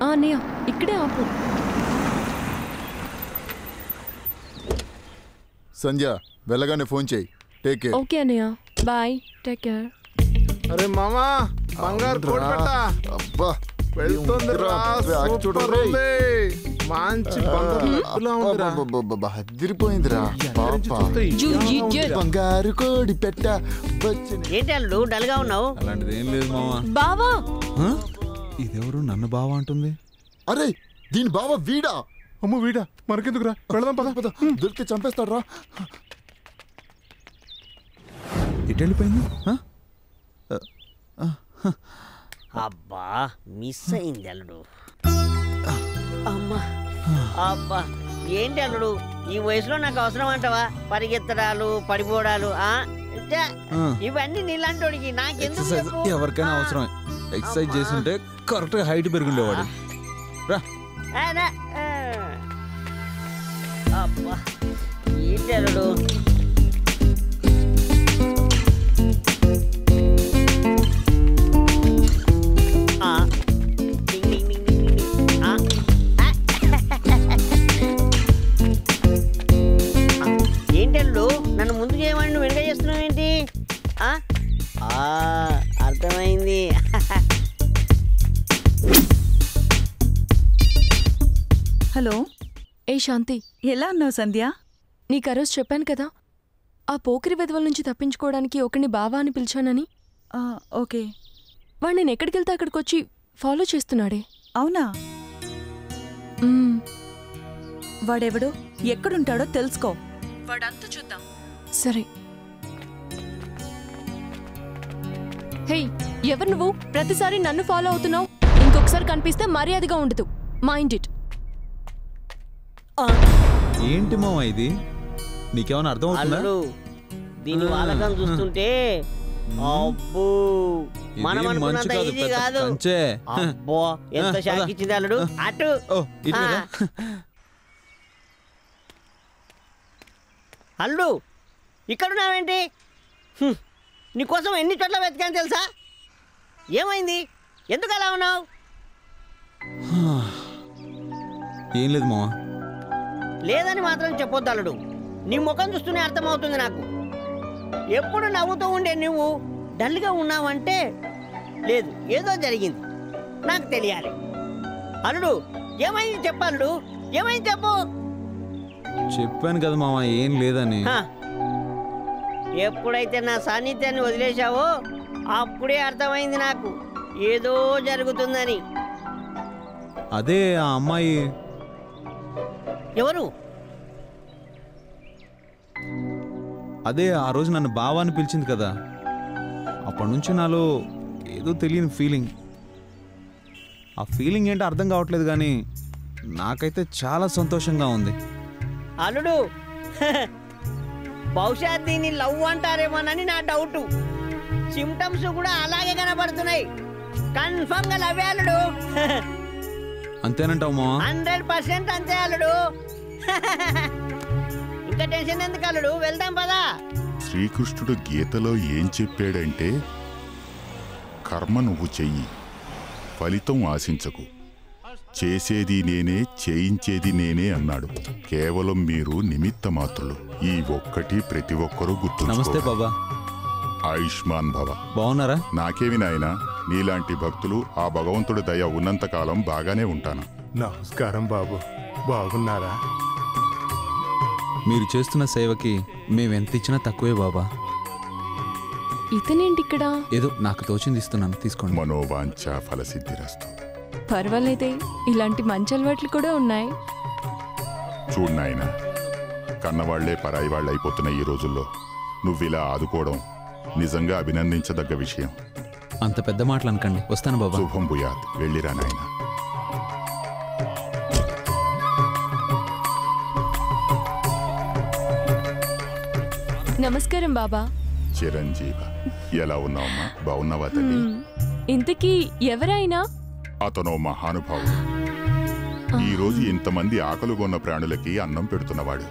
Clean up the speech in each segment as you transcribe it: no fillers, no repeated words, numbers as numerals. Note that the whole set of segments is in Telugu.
అన్నయ్య ఇక్కడే ఆపు. సంధ్య వెళ్ళగానే ఫోన్ చేయి. Take care. ఓకే అన్నయ్య, బాయ్, టేక్ కేర్. అరే మామా బంగారు కోడి పెట్ట అబ్బా వెళ్తుంది రా, సూపర్ ఉంది. మంచి అదిరిపోయిందిరా బంగారు కోడి పెట్ట. ఏంటి అల్లుడు డల్ గా ఉన్నావు? అలాంటిది ఏం లేదు మావా. బావా ఇదెవరు నన్ను బావా అంటుంది? అరే దీని బావ వీడా? అమ్మ వీడా, మనకెందుకురా, వెళదాం పద పద. దొరికి చంపేస్తాడు రా. ఇటు వెళ్ళిపోయింది. అబ్బా మిస్ అయింది అల్లుడు. అమ్మా అబ్బా ఏంటి అల్లుడు ఈ వయసులో నాకు అవసరం అంటావా? పరిగెత్తడాలు పడిపోవడాలు ఇవన్నీ నీలాంటి నాకెందుకు? ఎవరికైనా అవసరమే. ఎక్సర్సైజ్ చేస్తుంటే కరెక్ట్ గా హైట్ పెరుగుండేవాడు. రా అబ్బా ఏంటి అల్లుడు? ఏంటల్లుడు నన్ను ముందు చేయమని నువ్వు వెనక చేస్తున్నావు ఏంటి? అర్థమైంది. హలో. ఏ శాంతి, ఎలా ఉన్నావు సంధ్య? నీకు ఆ రోజు చెప్పాను కదా ఆ పోకిరి వెధవల నుంచి తప్పించుకోవడానికి ఒకరిని బావా అని పిలిచానని. ఓకే. వాడు నేను ఎక్కడికి వెళ్తే అక్కడికి వచ్చి ఫాలో చేస్తున్నాడే. అవునా? వాడెవడో ఎక్కడుంటాడో తెలుసుకో. వాడంతా చూద్దాం. సరే. హే, ఎవరు నువ్వు? ప్రతిసారి నన్ను ఫాలో అవుతున్నావు. ఇంకొకసారి కనిపిస్తే మర్యాదగా ఉండదు. Mind it. ఏంటి మావా ఇది? నీకేమైనా అర్థం అవుతుందా? దీని వాళ్ళకం చూస్తుంటే అబ్బో మనం అనుకున్నంత ఈజీ కాదు. అబ్బో ఎంత షాక్ ఇచ్చింది అల్లుడు. అటు అల్లుడు ఇక్కడున్నావేంటి? నీకోసం ఎన్ని చోట్ల వెతికాను తెలుసా? ఏమైంది? ఎందుకు అలా ఉన్నావు? ఏం లేదు మావా. లేదని మాత్రం చెప్పొద్దు అల్లుడు. నీ ముఖం చూస్తూనే అర్థమవుతుంది నాకు. ఎప్పుడు నవ్వుతూ ఉండే నువ్వు డల్గా ఉన్నావంటే లేదు, ఏదో జరిగింది. నాకు తెలియాలి. అల్లుడు ఏమైంది చెప్పు అల్లుడు, ఏమైంది చెప్పు. చెప్పాను కదా మావా ఏం లేదని. ఎప్పుడైతే నా సాన్నిధ్యాన్ని వదిలేశావో అప్పుడే అర్థమైంది నాకు ఏదో జరుగుతుందని. అదే ఆ అమ్మాయి. ఎవరు? అదే ఆ రోజు నన్ను బావా అని పిలిచింది కదా. అప్పటి నుంచి నాలో ఏదో తెలియని ఫీలింగ్. ఆ ఫీలింగ్ ఏంటో అర్థం కావట్లేదు కానీ నాకైతే చాలా సంతోషంగా ఉంది. అల్లుడు బహుశా దీన్ని లవ్ అంటారేమోనని నా డౌట్. సిమ్టమ్స్ కూడా అలాగే కనబడుతున్నాయి. కన్ఫర్మ్ గా లవ్ అల్లుడు. అంతేనంటావు మావా? 100% అంతే అల్లుడు. ఇంకా టెన్షన్ ఎందుకు అల్లుడు, వెళ్దాం పదా. శ్రీకృష్ణుడు గీతలో ఏం చెప్పాడంటే కర్మ నువ్వు చెయ్యి, ఫలితం ఆశించకు. చేసేది నేనే, చేయించేది నేనే అన్నాడు. కేవలం మీరు నిమిత్త మాత్రులు. ఈ ఒక్కటి ప్రతి ఒక్కరూ గుర్తు. నమస్తే బాబా. ఆయుష్మాన్ భవ. బాగున్నారా? నాకేమి నాయనా, నీలాంటి భక్తులు ఆ భగవంతుడి దయ ఉన్నంతకాలం బాగానే ఉంటాను. నమస్కారం బాబు, బాగున్నారా? మీరు చేస్తున్న సేవకి మేమెంత ఇచ్చినా తక్కువే బాబా. ఇతనేంటి ఇక్కడ? ఏదో నాకు తోచింది ఇస్తున్నాను, తీసుకోండి. మనోవాంఛ ఫలసిద్ధిరస్తు. పర్వాలేదే, ఇలాంటి మంచి అలవాట్లు కూడా ఉన్నాయి. చూడు నాయనా, కన్నవాళ్లే పరాయి వాళ్ళు అయిపోతున్న ఈ రోజుల్లో నువ్విలా ఆదుకోవడం నిజంగా అభినందించదగ్గ విషయం. అంత పెద్ద మాటలు అనకండి, వస్తాను బాబా. శుభం భూయాత్. వెళ్ళిరా నాయనా. నమస్కారం బాబా. చిరంజీవ. ఎలా ఉన్నావమ్మా? బాగున్నావా తల్లి? ఇంతకీ ఎవరైనా? అతనో మహానుభావుడు. ఈ రోజు ఇంతమంది ఆకలిగొన్న ప్రాణులకి అన్నం పెడుతున్నవాడు.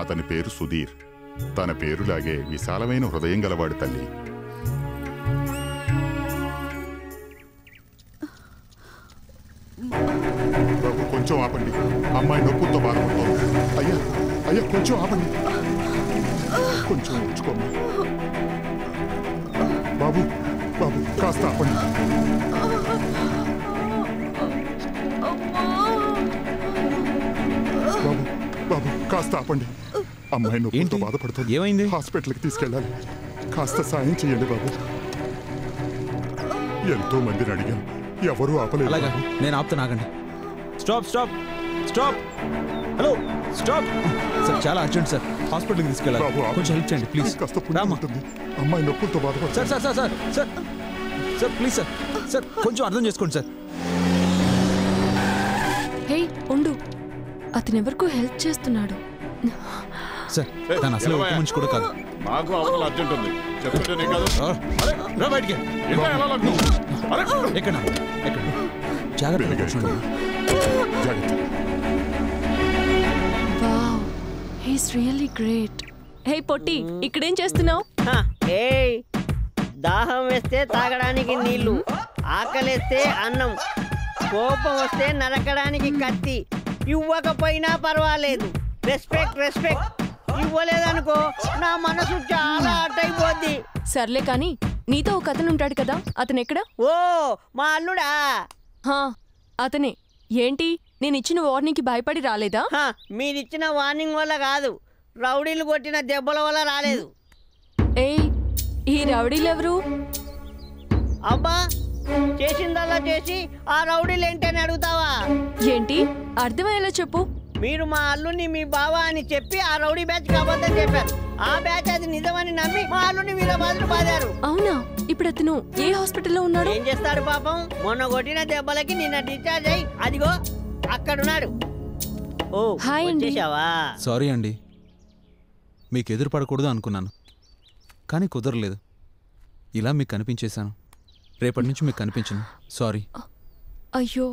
అతని పేరు సుధీర్. తన పేరులాగే విశాలమైన హృదయం గలవాడు తల్లి. బాబు కొంచెం ఆపండి, అమ్మాయి నొప్పులతో బాధపడుతోంది. అయ్యా అయ్యా కొంచెం ఆపండి, కొంచెం ఉంచుకోమ్మా. బాబు బాబు కాస్త ఆపండి. బాబు బాబు కాస్త ఆపండి, అమ్మాయి నొప్పులతో బాధపడుతుంది. ఏమైంది? హాస్పిటల్కి తీసుకెళ్ళాలి, కాస్త సాయం చేయండి బాబు. ఎంతో మందిని అడిగాను, ఎవరూ ఆపలేదు. అలాగా, నేను ఆపుతాను, ఆగండి. Stop stop stop, hello stop sir, చాలా అర్జెంట్ సార్, హాస్పిటల్కి తీసుకెళ్ళాలి. బాబు, కొంచెం హెల్ప్ చేయండి ప్లీజ్. కాస్త పుణ్యం ఉంటుంది, అమ్మాయి నొప్పులతో బాధపడుతుంది. Sir sir sir sir sir sir please sir, sir కొంచెం అర్థం చేసుకోండి సార్. హే ఉండు, అతను ఎవరికో హెల్ప్ చేస్తున్నాడు. సార్ తను అసలు ఒక మనిషి కూడా కాదు. మాకు అవతల అర్జెంట్ ఉంది, చెప్తుంటే నీకు కాదు. రా బయటికి. ఎక్కడ ఎక్కడ జాగ్రత్తగా కూర్చోండి. జాగ్రత్త. Wow, he's really great. Hey పొట్టి, ఇక్కడేం చేస్తున్నావు? ఏయ్, దాహం వేస్తే తాగడానికి నీళ్లు, ఆకలేస్తే అన్నం, కోపం వస్తే నరకడానికి కత్తి. ఇవ్వకపోయినా పర్వాలేదు, రెస్పెక్ట్ రెస్పెక్ట్. ఇవ్వలేదనుకో నా మనసు చాలా అట్టయిపోద్ది. సర్లే కానీ నీతో ఒక అతను ఉంటాడు కదా, అతను ఎక్కడ? ఓ మా అల్లుడా? హా అతనే. ఏంటి, నేను ఇచ్చిన వార్నింగ్కి భయపడి రాలేదా? మీరిచ్చిన వార్నింగ్ వల్ల కాదు, రౌడీలు కొట్టిన దెబ్బల వల్ల రాలేదు. ఏయ్, ఈ రౌడీలెవరు? అబ్బా, చేసిందల్లా చేసి ఆ రౌడీలు ఏంటని అడుగుతావా? ఏంటి, అర్థమయ్యేలా చెప్పు. మీరు మా అల్లుని మీ బావ అని చెప్పి ఆ రౌడీ బ్యాచ్ అబద్ధం చెప్పారు. ఆ బ్యాచ్ అది నిజమని నమ్మి మా అల్లుని వీళ్ళ బాధలు బాదారు. అవునా? ఇప్పుడు అతను ఏ హాస్పిటల్లో ఉన్నాడు? ఏం చేస్తాడు పాపం, మొన్న కొట్టిన దెబ్బలకి నిన్న డిశ్చార్జ్ అయ్యి అదిగో అక్కడున్నాడు. ఓ హాయ్ అండి. వచ్చేసావా? సారీ అండి, మీకు ఎదురు పడకూడదు అనుకున్నాను, కానీ కుదరలేదు. ఇలా మీకు కనిపించేశాను, రేపటి నుంచి మీకు కనిపించను. సారీ. అయ్యో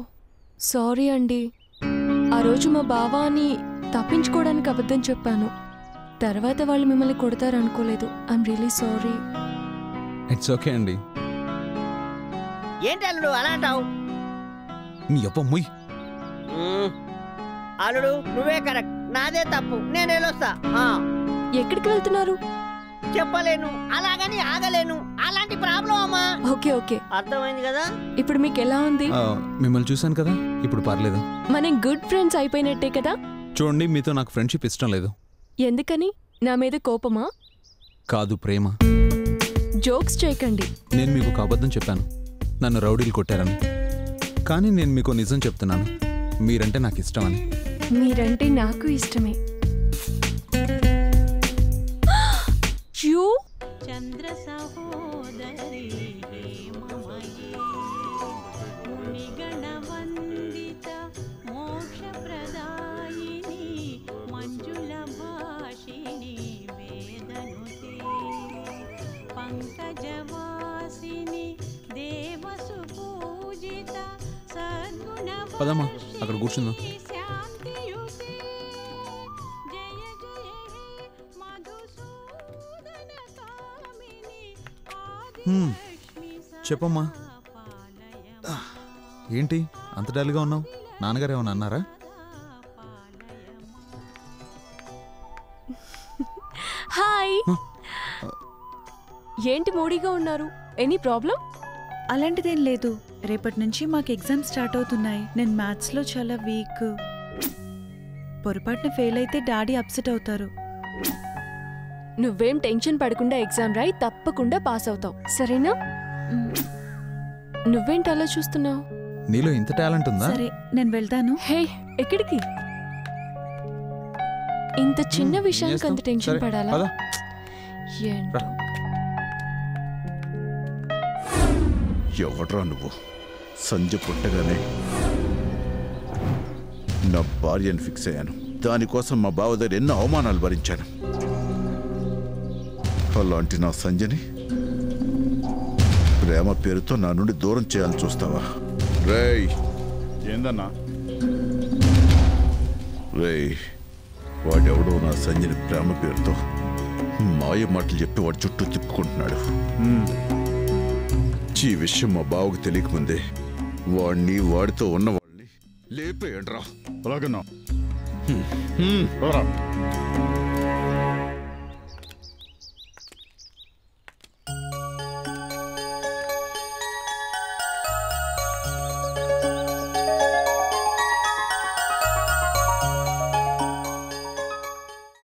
సారీ అండి, ఆ రోజు మా బావ అని తప్పించుకోవడానికి అబద్ధం చెప్పాను. తర్వాత వాళ్ళు మిమ్మల్ని కొడతారు అనుకోలేదు. I'm really sorry. It's okay అండి. ఏంటి అల్లుడు అలా అంటావు? నీ అప్ప ముయ్. అల్లుడు నువ్వే కరెక్ట్, నాదే తప్పు, నేను వెళ్ళొస్తా. ఎక్కడికి వెళ్తున్నారు? చెప్పలేను, అలాగని ఆగలేను, అలాంటి ప్రాబ్లం అమ్మా. ఓకే ఓకే, అర్థమైంది కదా. ఇప్పుడు మీకు ఎలా ఉంది? మిమ్మల్ని చూశాను కదా, ఇప్పుడు పర్లేదు. మనం గుడ్ ఫ్రెండ్స్ అయిపోయినట్టే కదా. చూడండి, మీతో నాకు ఫ్రెండ్షిప్ ఇష్టం లేదు. ఎందుకని? నా మీద కోపమా? కాదు, ప్రేమ. జోక్స్ చేయకండి. నేను మీకు ఒక అబద్ధం చెప్పాను, నన్ను రౌడీలు కొట్టారని. కానీ నేను మీకు నిజం చెప్తున్నాను, మీరంటే నాకు ఇష్టమని. మీరంటే నాకు ఇష్టమే. యూ చంద్ర సహోదరి హేమమయీ మునిగణ వందిత మోక్ష ప్రదాయిని మంజుల భాషిణి వేదనుతే పంకజవాసిని దేవసు పూజిత సద్గుణ పదమ్మా, అక్కడ కూర్చుందాం. శాంతియుతే జయ జయ హే మధుసూదన కామిని ఆదిలక్ష్మి చెప్పమ్మా. ఏంటి అంత డల్గా ఉన్నావు? నాన్నగారు ఏమన్నా అన్నారా? హాయ్. ఏంటి మూడీగా ఉన్నారు? Any problem? అలాంటిదేం లేదు, రేపటి నుంచి మాకు ఎగ్జామ్స్ స్టార్ట్ అవుతున్నాయి. నేను మ్యాథ్స్లో చాలా వీక్. పొరపాటున ఫెయిల్ అయితే డాడీ అప్సెట్ అవుతారు. నువ్వేం టెన్షన్ పడకుండా ఎగ్జామ్ రాయి, తప్పకుండా పాస్ అవుతావు, సరేనా? నువ్వేంటి అలా చూస్తున్నావు? నీలో ఇంత టాలెంట్ ఉందా? సరే నేను వెళ్తాను. హే, ఎక్కడికి? ఇంత చిన్న విషయానికి అంత టెన్షన్ పడాలా? ఏంటో. ఎవడ్రా నువ్వు? సంజయ్ పుట్టగానే నా భార్యను ఫిక్స్ అయ్యాను. దానికోసం మా బావ దగ్గర ఎన్నో అవమానాలు భరించాను. అలాంటి నా సంజయ్ని ప్రేమ పేరుతో నా నుండి దూరం చేయాలని చూస్తావా? రేయ్, ఏందన్నా? రేయ్, వాడెవడో నా సంజయ్ని ప్రేమ పేరుతో మాయ మాటలు చెప్పి వాడి చుట్టూ తిప్పుకుంటున్నాడు. ఈ విషయం మా బావకు తెలియకముందే వాడితో ఉన్న వాళ్ళని లేపేయండి రా. అలాగన్నా